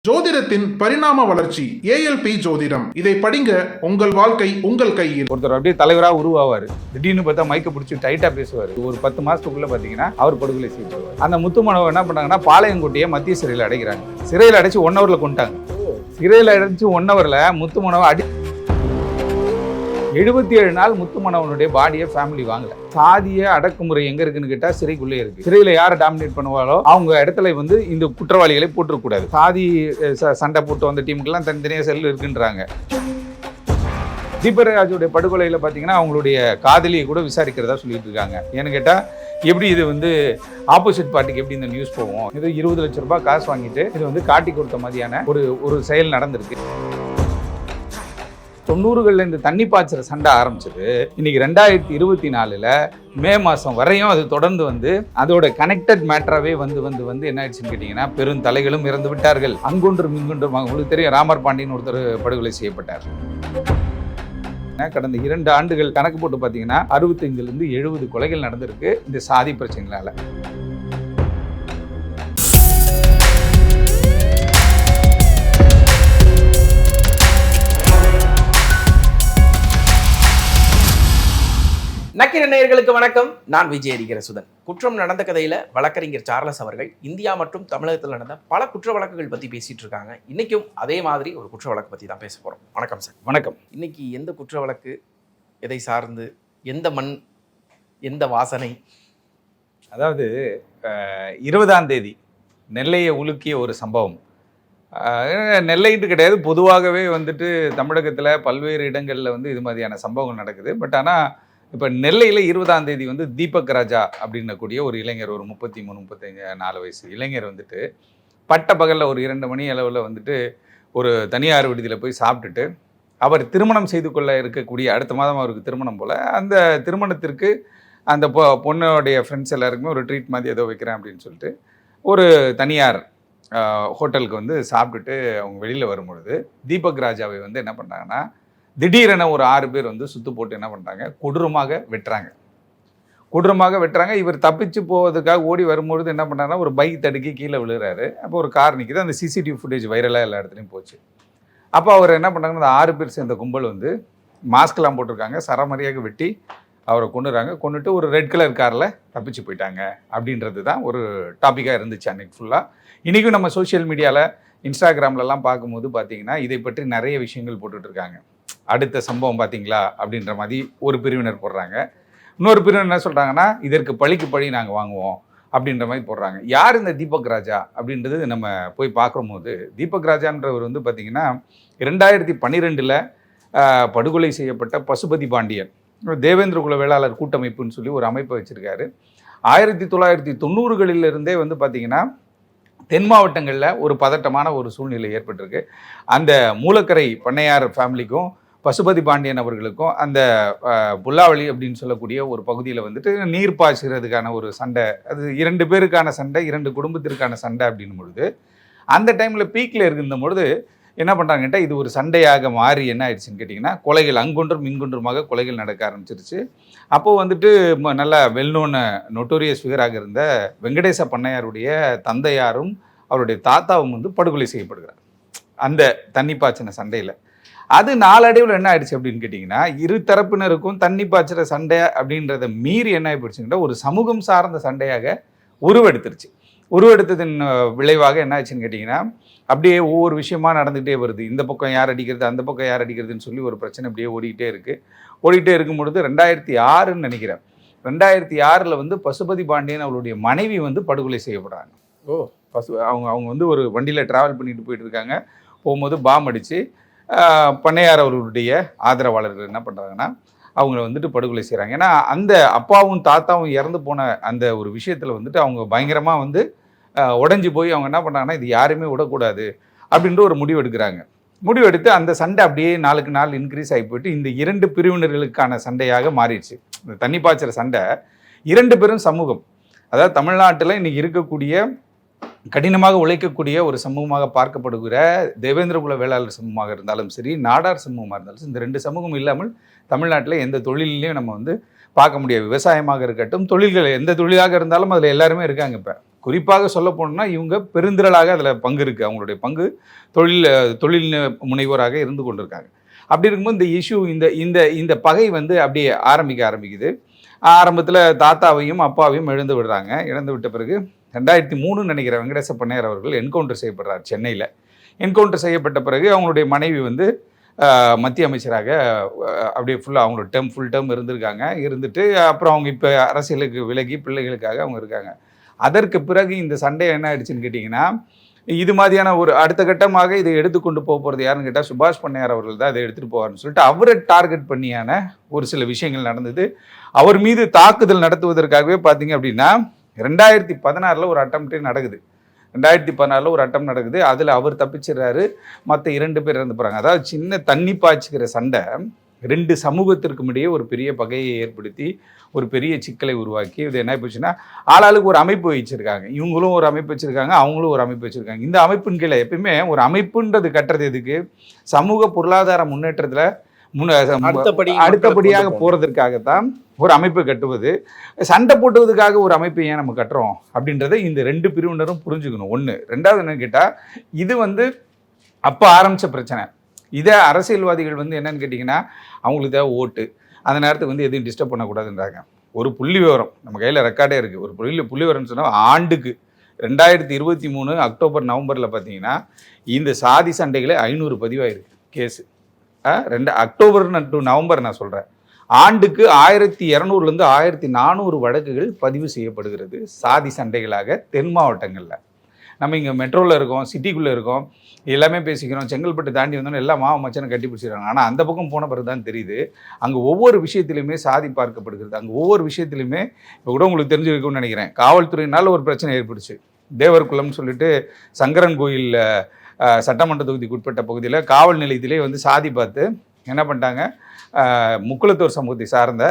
ஜோதிடத்தின் பரிணாம வளர்ச்சி ஏஎல்பி ஜோதிடம். இதை படிங்க, உங்கள் வாழ்க்கை உங்கள் கையில். ஒருத்தர் அப்படியே தலைவராக உருவாவார். திடீர்னு பார்த்தா மைக்க பிடிச்சி டைட்டா பேசுவார். ஒரு 10 மாசத்துக்குள்ள பார்த்தீங்கன்னா அவர் படுகொலை செய்யப்படுவார். அந்த முத்துமனவை என்ன பண்ணாங்கன்னா பாளையங்கோட்டையை மத்திய சிறையில் அடைக்கிறாங்க. சிறையில் அடைச்சு 1 ஹவர்ல கொண்டாங்க. சிறையில் அடைச்சு 1 ஹவர்ல முத்துமனவை 77 நாள் முத்துமனவனுடைய பாடியை ஃபேமிலி வாங்கல. சாதிய அடக்குமுறை எங்க இருக்குன்னு கேட்டா சிறைக்குள்ளே இருக்கு. சிறையில யாரை டாமினேட் பண்ணுவாரோ அவங்க இடத்துல இந்த குற்றவாளிகளை போட்டுறக்கூடாது. சாதி சண்டை போட்டு வந்த டீமுக்கெல்லாம் தனித்தனியாக செல் இருக்குன்றாங்க. தீபராஜுடைய படுகொலையில் பார்த்தீங்கன்னா அவங்களுடைய காதலியை கூட விசாரிக்கிறதா சொல்லிட்டு இருக்காங்க. ஏன்னு கேட்டால் எப்படி இது ஆப்போசிட் பார்ட்டிக்கு எப்படி இந்த நியூஸ் போகும்? இது 20 லட்சம் ரூபாய் காசு வாங்கிட்டு இது காட்டி கொடுத்த மாதிரியான ஒரு செயல் நடந்திருக்கு. 90களில் இந்த தண்ணி பாய்ச்சற சண்டை ஆரம்பிச்சது. இன்னைக்கு 2024 மே மாதம் வரையும் அது தொடர்ந்து அதோட கனெக்டட் மேட்டராகவே வந்து என்ன ஆயிடுச்சுன்னு கேட்டிங்கன்னா பெருந்தலைகளும் இறந்து விட்டார்கள். அங்கொன்றும் இங்கொன்றும் உங்களுக்கு தெரியும், ராமர் பாண்டியன் ஒருத்தர் படுகொலை செய்யப்பட்டார். கடந்த 2 ஆண்டுகள் கணக்கு போட்டு பார்த்தீங்கன்னா 65லேருந்து 70 கொலைகள் நடந்திருக்கு இந்த சாதி பிரச்சனைகளால. நக்கீர நேயர்களுக்கு வணக்கம். நான் விஜய் அரிகரசுதன். குற்றம் நடந்த கதையில வழக்கறிஞர் சார்லஸ் அவர்கள் இந்தியா மற்றும் தமிழகத்தில் நடந்த பல குற்ற வழக்குகள் பத்தி பேசிட்டு இருக்காங்க. இன்னைக்கும் அதே மாதிரி ஒரு குற்ற வழக்கு பத்தி தான் பேச போறோம். வணக்கம் சார். வணக்கம். இன்னைக்கு எந்த குற்ற வழக்கு, எதை சார்ந்து, எந்த மண், எந்த வாசனை? அதாவது 20ஆம் தேதி நெல்லையை உலுக்கிய ஒரு சம்பவம். நெல்லைட்டு கிடையாது, பொதுவாகவே தமிழகத்தில் பல்வேறு இடங்களில் இது மாதிரியான சம்பவங்கள் நடக்குது. பட் ஆனால் இப்போ நெல்லையில் 20ஆம் தேதி தீபக் ராஜா அப்படின்னக்கூடிய ஒரு இளைஞர், ஒரு 33-34 வயசு இளைஞர் பட்ட பகலில் ஒரு 2 மணி அளவில் ஒரு தனியார் விடுதியில் போய் சாப்பிட்டுட்டு அவர் திருமணம் செய்து கொள்ள இருக்கக்கூடிய அடுத்த மாதம் அவருக்கு திருமணம் போல் அந்த திருமணத்திற்கு அந்த பொண்ணுடைய ஃப்ரெண்ட்ஸ் எல்லாருக்குமே ஒரு ட்ரீட் மாதிரி ஏதோ வைக்கிறேன் அப்படின்னு சொல்லிட்டு ஒரு தனியார் ஹோட்டலுக்கு சாப்பிட்டுட்டு அவங்க வெளியில் வரும்பொழுது தீபக் ராஜாவை என்ன பண்ணாங்கன்னா திடீரென ஒரு 6 பேர் சுத்து போட்டு என்ன பண்ணுறாங்க, கொடூரமாக வெட்டுறாங்க. இவர் தப்பிச்சு போவதுக்காக ஓடி வரும்பொழுது என்ன பண்ணாங்கன்னா ஒரு பைக் தடுக்கி கீழே விழுகிறாரு. அப்போ ஒரு கார் நிற்கிது. அந்த சிசிடிவி ஃபுட்டேஜ் வைரலாக எல்லா இடத்துலையும் போச்சு. அப்போ அவர் என்ன பண்ணாங்கன்னா அந்த 6 பேர் சேர்ந்த கும்பல் மாஸ்க்லாம் போட்டிருக்காங்க, சரமரியாக வெட்டி அவரை கொண்டுட்டு ஒரு ரெட் கலர் காரில் தப்பிச்சு போயிட்டாங்க. அப்படின்றது தான் ஒரு டாப்பிக்காக இருந்துச்சு அன்றைக்கி ஃபுல்லாக. இன்றைக்கும் நம்ம சோஷியல் மீடியாவில் இன்ஸ்டாகிராம்லலாம் பார்க்கும்போது பார்த்தீங்கன்னா இதை பற்றி நிறைய விஷயங்கள் போட்டுட்ருக்காங்க. அடுத்த சம்பவம் பார்த்தீங்களா அப்படின்ற மாதிரி ஒரு பிரிவினர் போடுறாங்க. இன்னொரு பிரிவினர் என்ன சொல்கிறாங்கன்னா இதற்கு பழிக்கு பழி நாங்கள் வாங்குவோம் அப்படின்ற மாதிரி போடுறாங்க. யார் இந்த தீபக் ராஜா அப்படின்றது நம்ம போய் பார்க்கும்போது, தீபக் ராஜான்றவர் பார்த்திங்கன்னா 2012 படுகொலை செய்யப்பட்ட பசுபதி பாண்டியன் தேவேந்திர குல வேளாளர் கூட்டமைப்புன்னு சொல்லி ஒரு அமைப்பை வச்சுருக்காரு. 1990களிலிருந்தே பார்த்திங்கன்னா தென் மாவட்டங்களில் ஒரு பதட்டமான ஒரு சூழ்நிலை ஏற்பட்டிருக்கு. அந்த மூலக்கரை பண்ணையார் ஃபேமிலிக்கும் பசுபதி பாண்டியன் அவர்களுக்கும் அந்த புல்லாவளி அப்படின்னு சொல்லக்கூடிய ஒரு பகுதியில் நீர் பாய்ச்சுறதுக்கான ஒரு சண்டை, அது 2 பேருக்கான சண்டை, 2 குடும்பத்திற்கான சண்டை அப்படின்னும் பொழுது அந்த டைமில் பீக்கில் இருந்த பொழுது என்ன பண்ணுறாங்கட்டா இது ஒரு சண்டையாக மாறி என்ன ஆயிடுச்சுன்னு கேட்டிங்கன்னா கொலைகள் அங்கொன்றும் இங்கொன்றுமாக கொலைகள் நடக்க ஆரம்பிச்சிருச்சு. அப்போது நல்லா வெல்நோன் நொட்டோரியஸ் ஃபிகராக இருந்த வெங்கடேச பண்ணையாருடைய தந்தையாரும் அவருடைய தாத்தாவும் படுகொலை செய்யப்படுகிறார் அந்த தண்ணி பாய்ச்சின சண்டையில். அது நாளடைவில் என்ன ஆயிடுச்சு அப்படின்னு கேட்டிங்கன்னா இரு தரப்பினருக்கும் தண்ணி பாய்ச்சிற சண்டை அப்படின்றத மீறி என்ன ஆகிடுச்சுன்னா ஒரு சமூகம் சார்ந்த சண்டையாக உருவெடுத்ததின் விளைவாக என்ன ஆச்சுன்னு கேட்டிங்கன்னா அப்படியே ஒவ்வொரு விஷயமா நடந்துகிட்டே வருது. இந்த பக்கம் யார் அடிக்கிறது, அந்த பக்கம் யார் அடிக்கிறதுன்னு சொல்லி ஒரு பிரச்சனை அப்படியே ஓடிக்கிட்டே இருக்கும் பொழுது 2006ன்னு நினைக்கிறேன், 2006 பசுபதி பாண்டியன் அவருடைய மனைவி படுகொலை செய்யப்படுறாங்க. அவங்க ஒரு வண்டியில் ட்ராவல் பண்ணிட்டு போயிட்டு இருக்காங்க. போகும்போது பாம் அடித்து பண்ணையார் அவர்களுடைய ஆதரவாளர்கள் என்ன பண்ணுறாங்கன்னா அவங்கள படுகொலை செய்கிறாங்க. ஏன்னா அந்த அப்பாவும் தாத்தாவும் இறந்து போன அந்த ஒரு விஷயத்தில் அவங்க பயங்கரமாக உடஞ்சி போய் அவங்க என்ன பண்ணுறாங்கன்னா இது யாருமே விடக்கூடாது அப்படின்ற ஒரு முடிவெடுத்து அந்த சண்டை அப்படியே நாளுக்கு நாள் இன்க்ரீஸ் ஆகி போயிட்டு இந்த 2 பிரிவினர்களுக்கான சண்டையாக மாறிடுச்சு. இந்த தண்ணி பாய்ச்சற சண்டை 2 பேரும் சமூகம், அதாவது தமிழ்நாட்டில் இன்றைக்கி இருக்கக்கூடிய கடினமாக உழைக்கக்கூடிய ஒரு சமூகமாக பார்க்கப்படுகிற தேவேந்திர குல வேளாளர் சமூகமாக இருந்தாலும் சரி, நாடார் சமூகமாக இருந்தாலும் சரி, இந்த 2 சமூகம் இல்லாமல் தமிழ்நாட்டில் எந்த தொழிலையும் நம்ம பார்க்க முடியாது. விவசாயமாக இருக்கட்டும், தொழில்கள் எந்த தொழிலாக இருந்தாலும் அதில் எல்லாருமே இருக்காங்க. இப்போ குறிப்பாக சொல்ல போனோம்னா இவங்க பெருந்திரளாக அதில் பங்கு இருக்குது. அவங்களுடைய பங்கு தொழில் முனைவோராக இருந்து கொண்டிருக்காங்க. அப்படி இருக்கும்போது இந்த இஷ்யூ இந்த இந்த இந்த பகை வந்து அப்படியே ஆரம்பிக்குது. ஆரம்பத்தில் தாத்தாவையும் அப்பாவையும் இழந்து விடுறாங்க. இழந்து விட்ட பிறகு 2003 நினைக்கிற வெங்கடேச பண்ணையார் அவர்கள் என்கவுண்டர் செய்யப்படுறார் சென்னையில். என்கவுண்டர் செய்யப்பட்ட பிறகு அவங்களுடைய மனைவி வந்து மத்திய அமைச்சராக அப்படியே ஃபுல்லாக அவங்களோட ஃபுல் டேர்ம் இருந்துட்டு அப்புறம் அவங்க இப்போ அரசியலுக்கு விலகி பிள்ளைகளுக்காக அவங்க இருக்காங்க. அதற்கு பிறகு இந்த சண்டை என்ன ஆயிடுச்சுன்னு கேட்டிங்கன்னா, இது மாதிரியான ஒரு அடுத்த கட்டமாக இதை எடுத்துக்கொண்டு போகிறது யாருன்னு கேட்டால் சுபாஷ் பண்ணையார் அவர்கள் தான் இதை எடுத்துகிட்டு போவார்னு சொல்லிட்டு அவரை டார்கெட் பண்ணியான ஒரு சில விஷயங்கள் நடந்தது. அவர் மீது தாக்குதல் நடத்துவதற்காகவே பார்த்தீங்க அப்படின்னா 2016 ஒரு அட்டம்ப்டே நடக்குது. 2016 ஒரு அட்டம் நடக்குது. அதில் அவர் தப்பிச்சிடுறாரு. மற்ற 2 பேர் இறந்து போகிறாங்க. அதாவது சின்ன தண்ணி பாய்ச்சிக்கிற சண்டை 2 சமூகத்திற்கும் இடையே ஒரு பெரிய பகையை ஏற்படுத்தி ஒரு பெரிய சிக்கலை உருவாக்கி இது என்ன போச்சுன்னா ஆளாளுக்கு ஒரு அமைப்பு வச்சுருக்காங்க. இவங்களும் ஒரு அமைப்பு வச்சுருக்காங்க, அவங்களும் ஒரு அமைப்பு வச்சுருக்காங்க. இந்த அமைப்பின் கீழே எப்பயுமே ஒரு அமைப்புன்றது கட்டுறது எதுக்கு? சமூக பொருளாதார முன்னேற்றத்தில் அடுத்தபடியாக போகிறதுக்காகத்தான் ஒரு அமைப்பு கட்டுவது. சண்டை போட்டுவதுக்காக ஒரு அமைப்பு ஏன் நம்ம கட்டுறோம் அப்படின்றத இந்த 2 பிரிவினரும் புரிஞ்சுக்கணும். ஒன்று. 2வது என்னன்னு கேட்டால் இது வந்து அப்போ ஆரம்பித்த பிரச்சனை. இதை அரசியல்வாதிகள் வந்து என்னன்னு கேட்டிங்கன்னா அவங்களுக்கு தேவை ஓட்டு. அந்த நேரத்துக்கு வந்து எதுவும் டிஸ்டர்ப் பண்ணக்கூடாதுன்றாங்க. ஒரு புள்ளி விவரம் நம்ம கையில் ரெக்கார்டே இருக்குது. ஒரு புள்ளி விவரம்னு சொன்னால் ஆண்டுக்கு 2023 அக்டோபர் நவம்பரில் பார்த்தீங்கன்னா இந்த சாதி சண்டைகளே 500 பதிவாயிருக்கு கேஸு. அக்டோபர் டு நவம்பர் நான் சொல்கிறேன். ஆண்டுக்கு 1200லேருந்து 1400 வழக்குகள் பதிவு செய்யப்படுகிறது சாதி சண்டைகளாக தென் மாவட்டங்களில். நம்ம இங்கே மெட்ரோவில் இருக்கோம், சிட்டிக்குள்ளே இருக்கோம், எல்லாமே பேசிக்கிறோம். செங்கல்பட்டு தாண்டி வந்தோன்னு எல்லாம் மாவு மச்சனை கட்டி பிடிச்சிடுறாங்க. ஆனால் அந்த பக்கம் போன பிறகு தான் தெரியுது அங்கே ஒவ்வொரு விஷயத்திலையுமே சாதி பார்க்கப்படுகிறது. அங்கே ஒவ்வொரு விஷயத்திலையுமே இப்போ கூட உங்களுக்கு தெரிஞ்சிருக்கும்னு நினைக்கிறேன். காவல்துறையினால் ஒரு பிரச்சனை ஏற்பட்டுச்சு. தேவர்குளம்னு சொல்லிட்டு சங்கரன் கோயில் சட்டமன்ற தொகுதிக்கு உட்பட்ட பகுதியில் காவல் நிலையத்திலே வந்து சாதி பார்த்து என்ன பண்ணிட்டாங்க, முக்குளத்தூர் சமூகத்தை சார்ந்த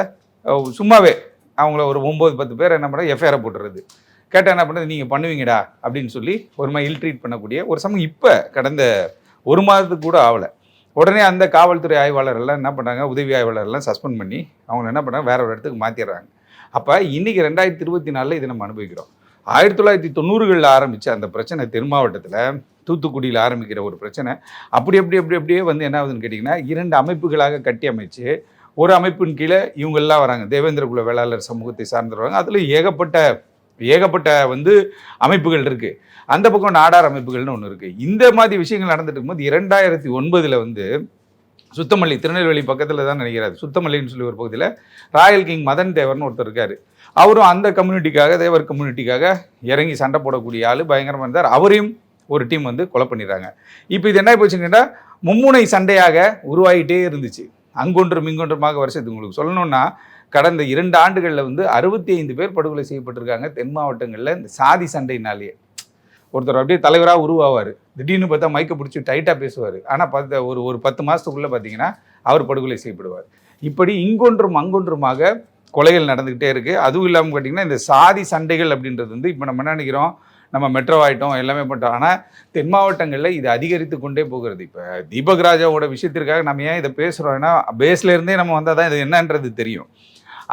சும்மாவே அவங்கள ஒரு 9-10 பேர் என்ன பண்ண எஃப்ஐஆரை போட்டுறது. கேட்டால் என்ன பண்ணுறது, நீங்கள் பண்ணுவீங்கடா அப்படின்னு சொல்லி ஒரு மாதிரி இல்ட்ரீட் பண்ணக்கூடிய ஒரு சமயம் இப்போ கடந்த 1 மாதத்துக்கு கூட ஆகலை. உடனே அந்த காவல்துறை ஆய்வாளர்கள்லாம் என்ன பண்ணுறாங்க, உதவி ஆய்வாளர்லாம் சஸ்பெண்ட் பண்ணி அவங்க என்ன பண்ணுறாங்க, வேற ஒரு இடத்துக்கு மாற்றிடுறாங்க. அப்போ இன்றைக்கி 2024 இதை நம்ம அனுபவிக்கிறோம். 1990களில் ஆரம்பித்த அந்த பிரச்சனை தென் மாவட்டத்தில் தூத்துக்குடியில் ஆரம்பிக்கிற ஒரு பிரச்சனை அப்படியே வந்து என்ன ஆகுதுன்னு கேட்டிங்கன்னா 2 அமைப்புகளாக கட்டி அமைச்சு ஒரு அமைப்பின் கீழே இவங்கெல்லாம் வராங்க. தேவேந்திர குல வேளாளர் சமூகத்தை சார்ந்துருவாங்க. அதில் ஏகப்பட்ட வந்து அமைப்புகள் இருக்குது. அந்த பக்கம் நாடார் அமைப்புகள்னு ஒன்று இருக்குது. இந்த மாதிரி விஷயங்கள் நடந்துட்டு இருக்கும்போது 2009 வந்து சுத்தமல்லி திருநெல்வேலி பக்கத்தில் தான் நினைக்கிறாரு, சுத்தமல்லின்னு சொல்லி ஒரு பகுதியில் ராயல் கிங் மதன் தேவர்னு ஒருத்தர் இருக்கார். அவரும் அந்த கம்யூனிட்டிக்காக தேவர் கம்யூனிட்டிக்காக இறங்கி சண்டை போடக்கூடிய ஆள் பயங்கரமாக இருந்தார். அவரையும் ஒரு டீம் வந்து கொலை பண்ணிடுறாங்க. இப்போ இது என்ன போச்சுன்னா மும்முனை சண்டையாக உருவாகிட்டே இருந்துச்சு. அங்கொன்றும் இங்கொன்றுமாக வருஷத்துக்கு உங்களுக்கு சொல்லணும்னா கடந்த 2 ஆண்டுகளில் வந்து 65 பேர் படுகொலை செய்யப்பட்டிருக்காங்க தென் மாவட்டங்களில். இந்த சாதி சண்டைனாலேயே ஒருத்தர் அப்படியே தலைவராக உருவாவார், திடீர்னு பார்த்தா மைக்கை பிடிச்சி டைட்டாக பேசுவார். ஆனால் ஒரு 10 மாதத்துக்குள்ளே பார்த்தீங்கன்னா அவர் படுகொலை செய்யப்படுவார். இப்படி இங்கொன்றும் அங்கொன்றுமாக கொலைகள் நடந்துக்கிட்டே இருக்குது. அதுவும் இல்லாமல் பார்த்தீங்கன்னா இந்த சாதி சண்டைகள் அப்படின்றது வந்து இப்போ நம்ம என்ன நினைக்கிறோம், நம்ம மெட்ரோ ஆகிட்டோம் எல்லாமே பண்ணிட்டோம். ஆனால் தென் மாவட்டங்களில் இது அதிகரித்து கொண்டே போகிறது. இப்போ தீபக் ராஜாவோட விஷயத்திற்காக நம்ம ஏன் இதை பேசுகிறோம், ஏன்னா பேஸ்லேருந்தே நம்ம வந்தால் தான் இது என்னன்றது தெரியும்.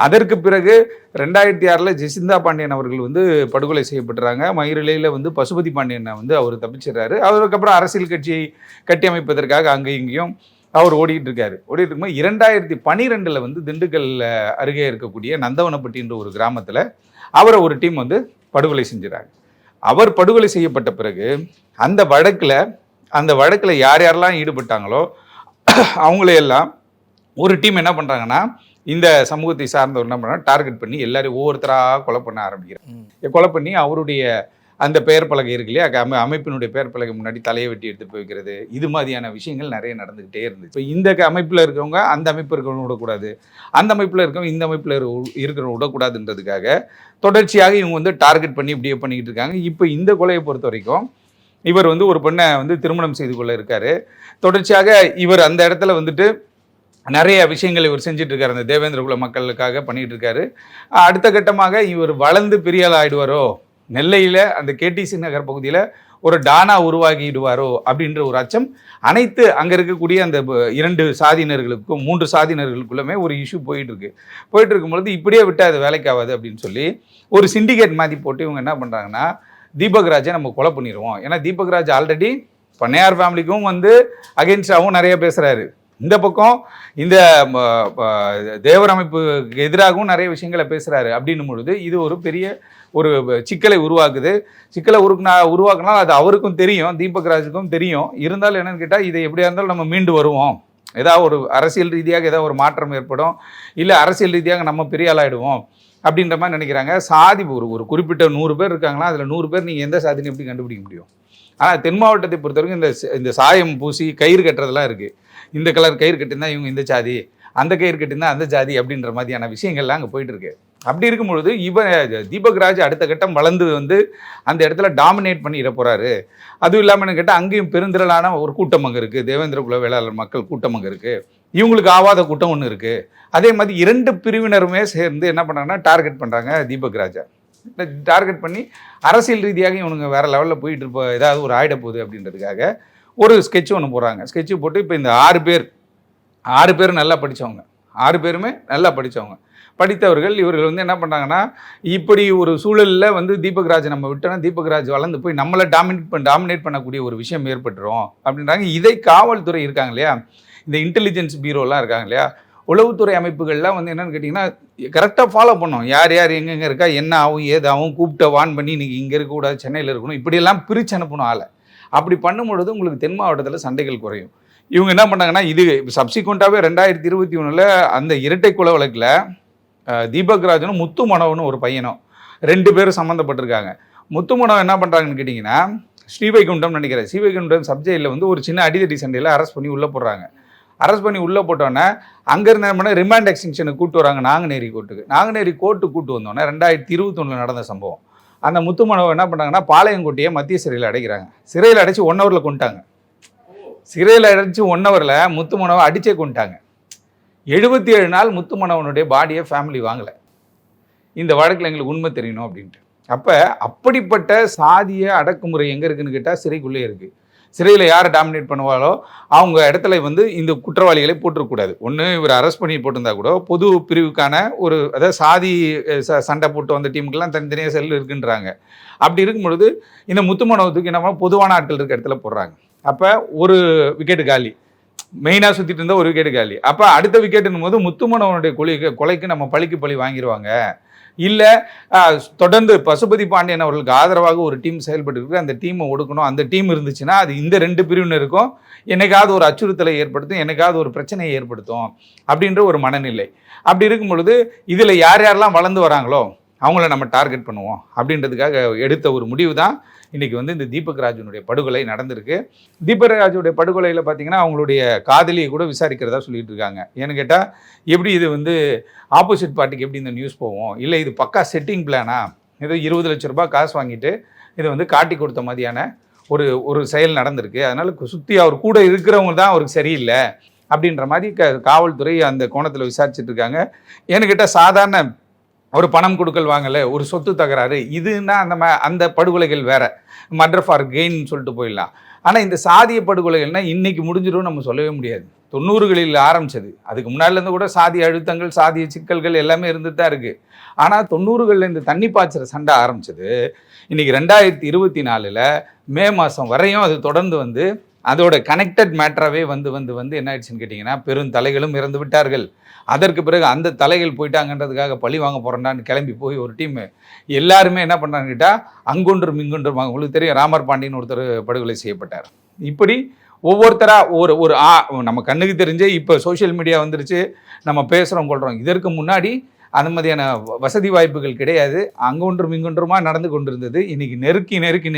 அதற்கு பிறகு 2006 ஜெசிந்தா பாண்டியன் அவர்கள் வந்து படுகொலை செய்யப்படுறாங்க. மயிரிழையில் வந்து பசுபதி பாண்டியனை வந்து அவர் தப்பிச்சிடுறாரு. அதுக்கப்புறம் அரசியல் கட்சியை கட்டியமைப்பதற்காக அங்கே இங்கேயும் அவர் ஓடிட்டு இருக்கும்போது 2012 வந்து திண்டுக்கல் அருகே இருக்கக்கூடிய நந்தவனப்பட்டின்ற ஒரு கிராமத்தில் அவரை ஒரு டீம் வந்து படுகொலை செஞ்சுறாங்க. அவர் படுகொலை செய்யப்பட்ட பிறகு அந்த வழக்கில் யார் யாரெல்லாம் ஈடுபட்டாங்களோ அவங்களையெல்லாம் ஒரு டீம் என்ன பண்ணுறாங்கன்னா இந்த சமூகத்தை சார்ந்தவர் என்ன பண்ணால் டார்கெட் பண்ணி எல்லாரையும் ஒவ்வொருத்தராக கொலை பண்ண ஆரம்பிக்கிறாங்க. கொலை பண்ணி அவருடைய அந்த பெயர் பலகை இருக்கு இல்லையா, அமைப்பினுடைய பெயர் பலகை முன்னாடி தலையை வெட்டி எடுத்து போய் வைக்கிறது, இது மாதிரியான விஷயங்கள் நிறைய நடந்துக்கிட்டே இருந்துச்சு. இப்போ இந்த அமைப்பில் இருக்கிறவங்க அந்த அமைப்பு இருக்கிறவங்க விடக்கூடாது, அந்த அமைப்பில் இருக்கவங்க இந்த அமைப்பில் இருக்கிறவங்க விடக்கூடாதுன்றதுக்காக தொடர்ச்சியாக இவங்க வந்து டார்கெட் பண்ணி இப்படியே பண்ணிக்கிட்டு இருக்காங்க. இப்போ இந்த கொலையை பொறுத்த வரைக்கும் இவர் வந்து ஒரு பெண்ணை வந்து திருமணம் செய்து கொள்ள இருக்காரு. தொடர்ச்சியாக இவர் அந்த இடத்துல வந்துட்டு நிறைய விஷயங்கள் இவர் செஞ்சுட்டு இருக்காரு, அந்த தேவேந்திர குல மக்களுக்காக பண்ணிகிட்டு இருக்காரு. அடுத்த கட்டமாக இவர் வளர்ந்து பெரிய ஆள் ஆகிடுவாரோ, நெல்லையில் அந்த கேடிசி நகர் பகுதியில் ஒரு டானா உருவாகிடுவாரோ அப்படின்ற ஒரு அச்சம் அனைத்து அங்கே இருக்கக்கூடிய அந்த 2 சாதியினர்களுக்கும் 3 சாதியினர்களுக்குள்ளுமே ஒரு இஷ்யூ போயிட்டு இருக்கும்பொழுது இப்படியே விட்டு அது வேலைக்கு ஆகாது அப்படின்னு சொல்லி ஒரு சிண்டிகேட் மாதிரி போட்டு இவங்க என்ன பண்ணுறாங்கன்னா தீபக் ராஜை நம்ம கொலை பண்ணிடுவோம். ஏன்னா தீபக் ராஜ் ஆல்ரெடி பண்ணையார் ஃபேமிலிக்கும் வந்து அகெயின்ஸ்டாகவும் நிறைய பேசுகிறாரு. இந்த பக்கம் இந்த தேவர் அமைப்புக்கு எதிராகவும் நிறைய விஷயங்களை பேசுகிறாரு. அப்படின்னும் பொழுது இது ஒரு பெரிய ஒரு சிக்கலை உருவாக்குது. சிக்கலை உருவாக்குனா அது அவருக்கும் தெரியும், தீபக் ராஜுக்கும் தெரியும். இருந்தாலும் என்னன்னு கேட்டால் இதை எப்படியா இருந்தாலும் நம்ம மீண்டு வருவோம், ஏதாவது ஒரு அரசியல் ரீதியாக ஏதாவது ஒரு மாற்றம் ஏற்படும், இல்லை அரசியல் ரீதியாக நம்ம பெரிய ஆளாயிடுவோம் அப்படின்ற மாதிரி நினைக்கிறாங்க. சாதி ஒரு குறிப்பிட்ட 100 பேர் இருக்காங்களா, அதில் 100 பேர் நீங்கள் எந்த சாதின்னு எப்படி கண்டுபிடிக்க முடியும்? ஆனால் தென் மாவட்டத்தை பொறுத்தவரைக்கும் இந்த சாயம் பூசி கயிறு கட்டுறதெல்லாம் இருக்குது. இந்த கலர் கயிறு கட்டிருந்தா இவங்க இந்த ஜாதி, அந்த கயிறு கட்டிருந்தா அந்த ஜாதி அப்படின்ற மாதிரியான விஷயங்கள்லாம் அங்கே போயிட்டு இருக்கு. அப்படி இருக்கும்பொழுது தீபக் ராஜ் அடுத்த கட்டம் வளர்ந்து வந்து அந்த இடத்துல டாமினேட் பண்ணிட போகிறாரு. அதுவும் இல்லாமல் கேட்டால் அங்கேயும் பெருந்திரளான ஒரு கூட்டம் அங்கே இருக்குது, தேவேந்திர குல வேளாளர் மக்கள் கூட்டம் அங்கே இருக்குது, இவங்களுக்கு ஆவாத கூட்டம் ஒன்று இருக்குது. அதே மாதிரி 2 பிரிவினருமே சேர்ந்து என்ன பண்ணுறாங்கன்னா டார்கெட் பண்ணுறாங்க தீபக் ராஜா. டார்கெட் பண்ணி அரசியல் ரீதியாக இவனுங்க வேறு லெவலில் போயிட்டு இருப்போம், ஏதாவது ஒரு ஆயிட போகுது அப்படின்றதுக்காக ஒரு ஸ்கெட்ச் ஒன்று போடுறாங்க. ஸ்கெட்சு போட்டு இப்போ இந்த 6 பேர் நல்லா படித்தவங்க, 6 பேருமே நல்லா படித்தவர்கள். இவர்கள் வந்து என்ன பண்ணுறாங்கன்னா இப்படி ஒரு சூழலில் வந்து தீபக் ராஜ் நம்ம விட்டோன்னா தீபக் ராஜ் வளர்ந்து போய் நம்மளை டாமினேட் பண்ணக்கூடிய ஒரு விஷயம் ஏற்பட்டுரும் அப்படின்றாங்க. இதை காவல்துறை இருக்காங்க இல்லையா, இந்த இன்டெலிஜென்ஸ் பீரோலாம் இருக்காங்க இல்லையா, உளவுத்துறை அமைப்புகள்லாம் வந்து என்னென்னு கேட்டிங்கன்னா கரெக்டாக ஃபாலோ பண்ணோம். யார் எங்கெங்கே இருக்கா, என்ன ஆகும் ஏதாகும், கூப்பிட்ட வான் பண்ணி இன்றைக்கி இங்கே இருக்கக்கூடாது, சென்னையில் இருக்கணும், இப்படியெல்லாம் பிரித்து அனுப்பணும் ஆளை. அப்படி பண்ணும்பொழுது உங்களுக்கு தென் மாவட்டத்தில் சண்டைகள் குறையும். இவங்க என்ன பண்ணாங்கன்னா இது சப்சிக்வெண்ட்டாகவே 2021 அந்த இரட்டை கொலை வழக்கில் தீபக் ராஜனும் முத்து மனோவனும் ஒரு பையனும் 2 பேரும் சம்மந்தப்பட்டிருக்காங்க. முத்து மனோவன் என்ன பண்ணுறாங்கன்னு கேட்டிங்கன்னா ஸ்ரீவைகுண்டம் நினைக்கிறேன், ஸ்ரீவைகுண்டம் சப்ஜெக்டில் வந்து ஒரு சின்ன அடிதடி சண்டையில் அரெஸ்ட் பண்ணி உள்ளே போடுறாங்க. அரெஸ்ட் பண்ணி உள்ளே போட்டோன்னே அங்கேருந்து என்ன பண்ண ரிமாண்ட் எக்ஸ்டென்ஷனுக்கு கூப்பிட்டு வராங்க நாங்குநேரி கோர்ட்டுக்கு கூப்பிட்டு வந்தோன்னே 2021 நடந்த சம்பவம். அந்த முத்துமனோவை என்ன பண்ணாங்கன்னா பாளையங்கோட்டையை மத்திய சிறையில் அடைக்கிறாங்க. சிறையில் அடைச்சி 1 ஹவரில் கொண்டுட்டாங்க. சிறையில் அடைச்சி 1 ஹவரில் முத்துமனோவை அடிச்சே கொண்டுட்டாங்க. 77 நாள் முத்துமனோவனுடைய பாடியை ஃபேமிலி வாங்கலை. இந்த வழக்கில் எங்களுக்கு உண்மை தெரியணும் அப்படின்ட்டு. அப்போ அப்படிப்பட்ட சாதிய அடக்குமுறை எங்கே இருக்குதுன்னு கேட்டால் சிறைக்குள்ளே இருக்குது. சிறையில் யாரை டாமினேட் பண்ணுவாலோ அவங்க இடத்துல வந்து இந்த குற்றவாளிகளை போட்டுருக்கூடாது. ஒன்று இவர் அரெஸ்ட் பண்ணி போட்டிருந்தா கூட பொது பிரிவுக்கான ஒரு அதாவது சாதி சண்டை போட்டு வந்த டீமுக்கெல்லாம் தனித்தனியாக செல் இருக்குன்றாங்க. அப்படி இருக்கும் பொழுது இந்த முத்துமனோவத்துக்கு என்ன பொதுவான ஆட்கள் இருக்க இடத்துல போடுறாங்க. அப்போ ஒரு விக்கெட்டு காலி, மெயினாக சுற்றிட்டு இருந்தால் ஒரு விக்கெட்டு காலி. அப்போ அடுத்த விக்கெட்டுன்னும் போது முத்துமனோவனுடைய கொலைக்கு நம்ம பழி வாங்கிடுவாங்க. இல்லை தொடர்ந்து பசுபதி பாண்டியன் அவர்களுக்கு ஆதரவாக ஒரு டீம் செயல்பட்டு இருக்கு, அந்த டீமை ஒடுக்கணும், அந்த டீம் இருந்துச்சுன்னா அது இந்த 2 பிரிவினருக்கும் என்னைக்காவது ஒரு அச்சுறுத்தலை ஏற்படுத்தும், என்னைக்காவது ஒரு பிரச்சனையை ஏற்படுத்தும் அப்படின்ற ஒரு மனநிலை. அப்படி இருக்கும் பொழுது இதில் யாரெல்லாம் வளர்ந்து வராங்களோ அவங்கள நம்ம டார்கெட் பண்ணுவோம் அப்படின்றதுக்காக எடுத்த ஒரு முடிவு தான் இன்றைக்கி வந்து இந்த தீபக் ராஜனுடைய படுகொலை நடந்திருக்கு. தீபக் ராஜுடைய படுகொலையில் பார்த்தீங்கன்னா அவங்களுடைய காதலியை கூட விசாரிக்கிறதா சொல்லிட்டு இருக்காங்க. ஏன்னு கேட்டால் எப்படி இது வந்து ஆப்போசிட் பார்ட்டிக்கு எப்படி இந்த நியூஸ் போவோம், இல்லை இது பக்கா செட்டிங் பிளானா, ஏதோ 20 லட்ச ரூபாய் காசு வாங்கிட்டு இதை வந்து காட்டி கொடுத்த மாதிரியான ஒரு செயல் நடந்திருக்கு. அதனால் சுற்றி அவர் கூட இருக்கிறவங்க தான் அவருக்கு சரியில்லை அப்படின்ற மாதிரி காவல்துறை அந்த கோணத்தில் விசாரிச்சுட்டு இருக்காங்க. ஏன்னு கேட்டால் சாதாரண ஒரு பணம் கொடுக்கல் வாங்கலை, ஒரு சொத்து தகராறு, இதுன்னா அந்த படுகொலைகள் வேறு, மர்டர் ஃபார் கெயின் சொல்லிட்டு போயிடலாம். ஆனால் இந்த சாதிய படுகொலைகள்னால் இன்றைக்கி முடிஞ்சிடும் நம்ம சொல்லவே முடியாது. 90களில் ஆரம்பித்தது, அதுக்கு முன்னாடிலேருந்து கூட சாதிய அழுத்தங்கள் சாதிய சிக்கல்கள் எல்லாமே இருந்துட்டு தான் இருக்குது. ஆனால் 90களில் இந்த தண்ணி பாய்ச்சற சண்டை ஆரம்பித்தது இன்றைக்கி 2024 மே மாதம் வரையும் அது தொடர்ந்து வந்து அதோட கனெக்டட் மேட்டராகவே வந்து என்ன ஆயிடுச்சுன்னு கேட்டிங்கன்னா பெருந்தலைகளும் இறந்து விட்டார்கள். அதற்கு பிறகு அந்த தலைகள் போயிட்டாங்கன்றதுக்காக பழி வாங்க போகிறேன்டான்னு கிளம்பி போய் ஒரு டீம் எல்லாருமே என்ன பண்ணுறாங்கன்னு கேட்டால் அங்கொன்றும் இங்கொன்றும், உங்களுக்கு தெரியும் ராமர் பாண்டியன் ஒருத்தர் படுகொலை செய்யப்பட்டார். இப்படி ஒவ்வொருத்தராக நம்ம கண்ணுக்கு தெரிஞ்சே இப்போ சோஷியல் மீடியா வந்துருச்சு, நம்ம பேசுகிறோம் கொள்கிறோம். இதற்கு முன்னாடி அந்த மாதிரியான வசதி வாய்ப்புகள் கிடையாது. அங்கொன்றும் இங்கொன்றுமா நடந்து கொண்டிருந்தது. இன்றைக்கி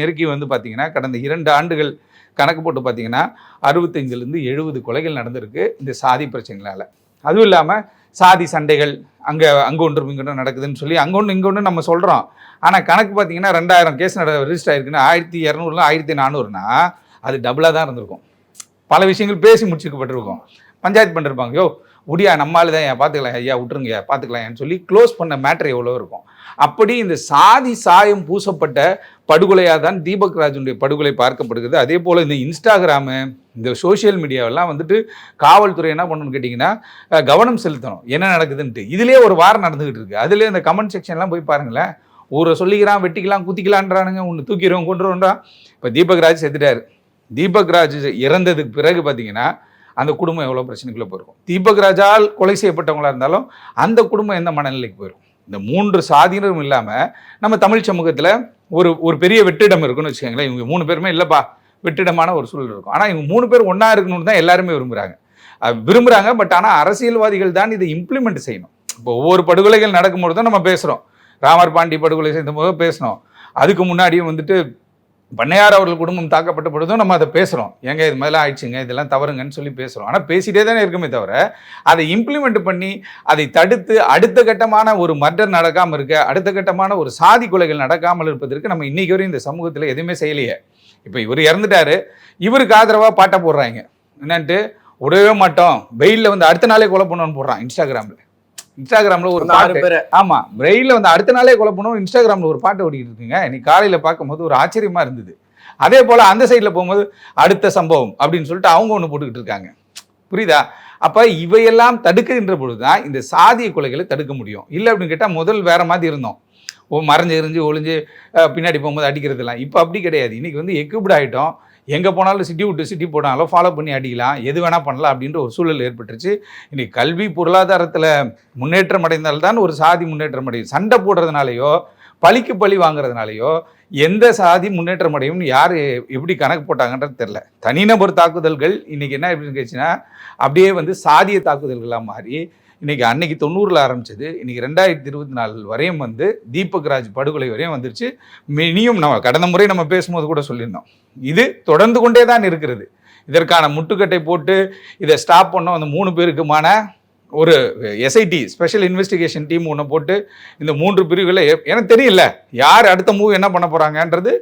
நெருக்கி வந்து பார்த்திங்கன்னா கடந்த 2 ஆண்டுகள் கணக்கு போட்டு பார்த்திங்கன்னா 65லேருந்து 70 கொலைகள் நடந்திருக்கு இந்த சாதி பிரச்சனைகளால். அதுவும் இல்லாமல் சாதி சண்டைகள் அங்கே ஒன்றும் இங்கொன்றும் நடக்குதுன்னு சொல்லி அங்கொன்று இங்கொன்று நம்ம சொல்கிறோம். ஆனால் கணக்கு பார்த்திங்கன்னா 2000 கேஸ் ரெஜிஸ்டர் ஆகிருக்குன்னா 1200 1400னா அது டபுளாக தான் இருந்திருக்கும். பல விஷயங்கள் பேசி முடிச்சுக்கப்பட்டிருக்கும். பஞ்சாயத்து பண்ணிருப்பாங்க, யோ முடியா நம்மளால தான் பார்த்துக்கலாம் ஐயா விட்டுருங்க பார்த்துக்கலாம்னு சொல்லி க்ளோஸ் பண்ண மேட்டர் எவ்வளோ இருக்கும். அப்படி இந்த சாதி சாயம் பூசப்பட்ட படுகொலையாக தான் தீபக் ராஜனுடைய படுகொலை பார்க்கப்படுகிறது. அதே போல் இந்த இன்ஸ்டாகிராமு இந்த சோஷியல் மீடியாவெல்லாம் வந்துட்டு காவல்துறை என்ன பண்ணணும்னு கேட்டிங்கன்னா கவனம் செலுத்தணும் என்ன நடக்குதுன்ட்டு. இதுலேயே ஒரு வாரம் நடந்துகிட்டு இருக்கு. அதுலேயே இந்த கமெண்ட் செக்ஷன்லாம் போய் பாருங்களேன். ஊரை சொல்லிக்கிறான், வெட்டிக்கலாம், குத்திக்கலான்றானுங்க, ஒன்று தூக்கிடுவோம் கொண்டுருவோன்றான். இப்போ தீபக் ராஜ் செத்துட்டார். தீபக் ராஜ் இறந்ததுக்கு பிறகு பார்த்தீங்கன்னா அந்த குடும்பம் எவ்வளோ பிரச்சனைக்குள்ளே போயிருக்கும். தீபக் ராஜால் கொலை செய்யப்பட்டவங்களாக இருந்தாலும் அந்த குடும்பம் எந்த மனநிலைக்கு போயிடும். இந்த 3 சாதியினரும் இல்லாமல் நம்ம தமிழ் சமூகத்தில் ஒரு பெரிய வெற்றிடம் இருக்குன்னு வச்சுக்கோங்களேன். இவங்க 3 பேருமே இல்லைப்பா, வெற்றிடமான ஒரு சூழல் இருக்கும். ஆனால் இவங்க 3 பேர் ஒன்றா இருக்கணும்னு தான் எல்லாருமே விரும்புகிறாங்க. பட் ஆனால் அரசியல்வாதிகள் தான் இதை இம்ப்ளிமெண்ட் செய்யணும். இப்போ ஒவ்வொரு படுகொலைகள் நடக்கும்போது தான் நம்ம பேசுகிறோம். ராமர் பாண்டி படுகொலை செய்த போது பேசணும். அதுக்கு முன்னாடியும் வந்துட்டு பண்ணையார் அவர்கள் குடும்பம் தாக்கப்பட்ட பொழுதும் நம்ம அதை பேசுகிறோம். ஏங்க இது மாதிரிலாம் ஆயிடுச்சுங்க, இதெல்லாம் தவறுங்கன்னு சொல்லி பேசுகிறோம். ஆனால் பேசிகிட்டே தானே இருக்குமே தவிர அதை இம்ப்ளிமெண்ட் பண்ணி அதை தடுத்து அடுத்த கட்டமான ஒரு மர்டர் நடக்காமல் இருக்க, அடுத்த கட்டமான ஒரு சாதி கொலைகள் நடக்காமல் இருப்பதற்கு நம்ம இன்றைக்கி வரையும் இந்த சமூகத்தில் எதுவுமே செய்யலையே. இப்போ இவர் இறந்துட்டாரு, இவருக்கு ஆதரவாக பாட்டை போடுறாங்க. என்னன்ட்டு விடவே மாட்டோம், வெயிலில் வந்து அடுத்த நாளே கொலை பண்ணணும்னு போடுறான் இன்ஸ்டாகிராமில் ஒரு பாட்டு. ஆமாம், வெயிலில் வந்து அடுத்த நாளே கொலை பண்ணணும் இன்ஸ்டாகிராமில் ஒரு பாட்டு ஓடிக்கிட்டு இருக்குங்க. இன்னைக்கு காலையில் பார்க்கும்போது ஒரு ஆச்சரியமாக இருந்தது. அதே போல் அந்த சைடில் போகும்போது அடுத்த சம்பவம் அப்படின்னு சொல்லிட்டு அவங்க ஒன்று போட்டுக்கிட்டு இருக்காங்க. புரியுதா? அப்போ இவையெல்லாம் தடுக்கின்ற பொழுது தான் இந்த சாதிய கொலைகளை தடுக்க முடியும். இல்லை அப்படின்னு கேட்டால் முதல் வேற மாதிரி இருந்தோம். மறைஞ்சு ஒளிஞ்சு பின்னாடி போகும்போது அடிக்கிறதுலாம். இப்போ அப்படி கிடையாது. இன்றைக்கி வந்து எக்யூப்ட் ஆகிட்டோம். எங்கே போனாலும் சிட்டி விட்டு சிட்டி போனாலும் ஃபாலோ பண்ணி அடிக்கலாம், எது வேணால் பண்ணலாம் அப்படின்ற ஒரு சூழல் ஏற்பட்டுருச்சு. இன்றைக்கி கல்வி பொருளாதாரத்தில் முன்னேற்றம் அடைந்தால்தான் ஒரு சாதி முன்னேற்றம் அடையும். சண்டை போடுறதுனாலையோ பழிக்கு பழி வாங்குறதுனாலையோ எந்த சாதி முன்னேற்றம் அடையும்னு யார் எப்படி கணக்கு போட்டாங்கன்றது தெரில. தனிநபர் தாக்குதல்கள் இன்றைக்கி என்ன எப்படின்னு கேச்சுன்னா அப்படியே வந்து சாதிய தாக்குதல்களாக மாறி இன்றைக்கி அன்னைக்கு 90ல் ஆரம்பிச்சது இன்றைக்கி 2024 வரையும் வந்து தீபக் ராஜ் படுகொலை வரையும் வந்துருச்சு. இனியும் நம்ம கடந்த முறை நம்ம பேசும்போது கூட சொல்லியிருந்தோம், இது தொடர்ந்து கொண்டே தான் இருக்கிறது. இதற்கான முட்டுக்கட்டை போட்டு இதை ஸ்டாப் பண்ணோம். அந்த 3 பேருக்குமான ஒரு எஸ்ஐடி ஸ்பெஷல் இன்வெஸ்டிகேஷன் டீம் ஒன்று போட்டு இந்த 3 பிரிவுகளை எனக்கு தெரியல யார் அடுத்த மூவ் என்ன பண்ண போகிறாங்கன்றது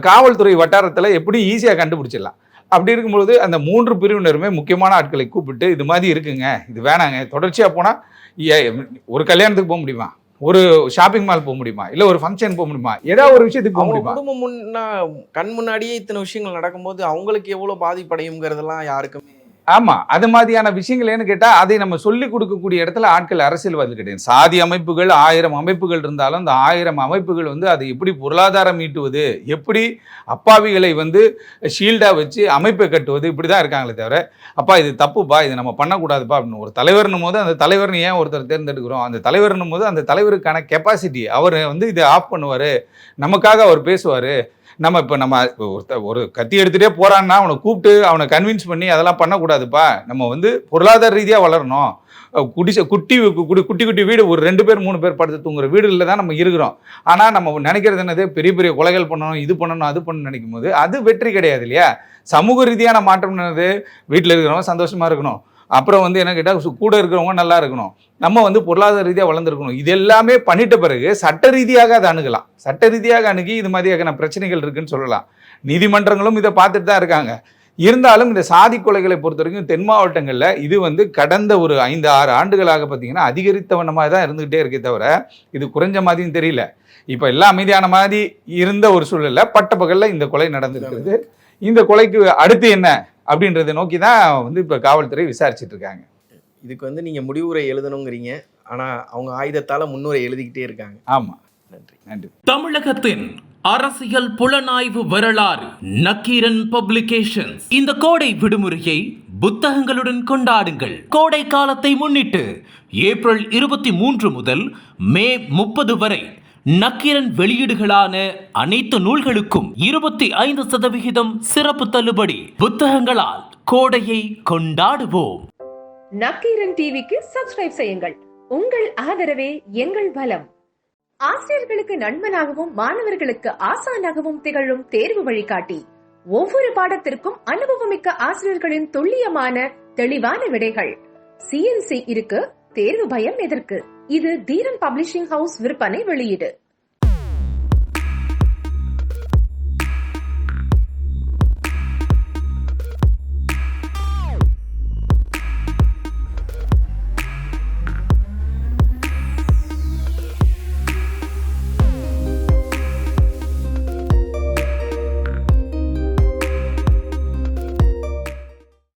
காவல்துறை வட்டாரத்தில் எப்படி ஈஸியாக கண்டுபிடிச்சிடலாம். அப்படி இருக்கும்பொழுது அந்த 3 பிரிவினருமே முக்கியமான ஆட்களை கூப்பிட்டு இது மாதிரி இருக்குங்க, இது வேணாங்க, தொடர்ச்சியாக போனால் ஒரு கல்யாணத்துக்கு போக முடியுமா, ஒரு ஷாப்பிங் மால் போக முடியுமா, இல்லை ஒரு ஃபங்க்ஷன் போக முடியுமா, ஏதாவது ஒரு விஷயத்துக்கு போக முடியுமா? குடும்பம் கண் முன்னாடியே இத்தனை விஷயங்கள் நடக்கும்போது அவங்களுக்கு எவ்வளோ பாதிப்படையுங்கிறதெல்லாம் யாருக்குமே. ஆமாம், அது மாதிரியான விஷயங்கள் ஏன்னு கேட்டால் அதை நம்ம சொல்லிக் கொடுக்கக்கூடிய இடத்துல ஆட்கள் அரசியல்வாதி கிடையாது. சாதி அமைப்புகள் 1000 அமைப்புகள் இருந்தாலும் அந்த 1000 அமைப்புகள் வந்து அதை எப்படி பொருளாதாரம் ஈட்டுவது, எப்படி அப்பாவிகளை வந்து ஷீல்டாக வச்சு அமைப்பை கட்டுவது, இப்படி தான் இருக்காங்களே தவிர அப்பா இது தப்புப்பா, இது நம்ம பண்ணக்கூடாதுப்பா அப்படின்னு ஒரு தலைவர்னும் போது அந்த தலைவர்னு ஏன் ஒருத்தர் தேர்ந்தெடுக்கிறோம், அந்த தலைவர்னும் போது அந்த தலைவருக்கான கெப்பாசிட்டி அவர் வந்து இதை ஆஃப் பண்ணுவார், நமக்காக அவர் பேசுவார். நம்ம ஒரு கத்தி எடுத்துகிட்டே போகிறான்னா அவனை கூப்பிட்டு அவனை கன்வின்ஸ் பண்ணி அதெல்லாம் பண்ணக்கூடாதுப்பா, நம்ம வந்து பொருளாதார ரீதியாக வளரணும், குட்டி வீடு ஒரு 2 பேர் 3 பேர் படுத்து தூங்குற வீடுகளில் தான் நம்ம இருக்கிறோம். ஆனால் நம்ம நினைக்கிறது என்னது பெரிய பெரிய கொலைகள் பண்ணணும், இது பண்ணணும், அது பண்ணணும் நினைக்கும் போது அது வெற்றி கிடையாது இல்லையா? சமூக ரீதியான மாற்றம் என்னது, வீட்டில் இருக்கிறவங்க சந்தோஷமாக இருக்கணும், அப்புறம் வந்து என்ன கேட்டால் கூட இருக்கிறவங்க நல்லா இருக்கணும், நம்ம வந்து பொருளாதார ரீதியாக வளர்ந்துருக்கணும். இது எல்லாமே பண்ணிட்ட பிறகு சட்ட ரீதியாக அதை அணுகலாம். சட்ட ரீதியாக அணுகி இது மாதிரியான பிரச்சனைகள் இருக்குன்னு சொல்லலாம். நீதிமன்றங்களும் இதை பார்த்துட்டு தான் இருக்காங்க. இருந்தாலும் இந்த சாதி கொலைகளை பொறுத்த வரைக்கும் தென் மாவட்டங்களில் இது வந்து கடந்த ஒரு 5-6 ஆண்டுகளாக பார்த்தீங்கன்னா அதிகரித்த வண்ணமாக தான் இருந்துகிட்டே இருக்கே தவிர இது குறைஞ்ச மாதிரியும் தெரியல. இப்போ எல்லாம் அமைதியான மாதிரி இருந்த ஒரு சூழலில் பட்டப்பகலில் இந்த கொலை நடந்திருக்கிறது. இந்த கொலைக்கு அடுத்து என்ன அப்படின்றத நோக்கி தான் வந்து இப்போ காவல்துறை விசாரிச்சுட்டு இருக்காங்க. இதுக்கு வந்து நீங்கள் முடிவுரை எழுதணுங்கிறீங்க, ஆனால் அவங்க ஆயுதத்தால் முன்னுரை எழுதிக்கிட்டே இருக்காங்க. ஆமாம், நன்றி. தமிழகத்தின் அரசியல் புலனாய்வு வரலாறு நக்கீரன் பப்ளிகேஷன்ஸ். இந்த கோடை விடுமுறையை புத்தகங்களுடன் கொண்டாடுங்கள். கோடை காலத்தை முன்னிட்டு ஏப்ரல் 23 முதல் மே 30 வரை நக்கீரன் வெளியீடுகளான அனைத்து நூல்களுக்கும் 25% சிறப்பு தள்ளுபடி. புத்தகங்களால் கோடையை கொண்டாடுவோம். நக்கீரன் டிவிக்கு சப்ஸ்கிரைப் செய்யுங்கள். உங்கள் ஆதரவே எங்கள் பலம். ஆசிரியர்களுக்கு நண்பனாகவும் மாணவர்களுக்கு ஆசானாகவும் திகழும் தேர்வு வழிகாட்டி. ஒவ்வொரு பாடத்திற்கும் அனுபவமிக்க ஆசிரியர்களின் துல்லியமான தெளிவான விடைகள். CNC இருக்கு, தேர்வு பயம் எதற்கு? இது தீரன் பப்ளிஷிங் ஹவுஸ் விற்பனை வெளியீடு.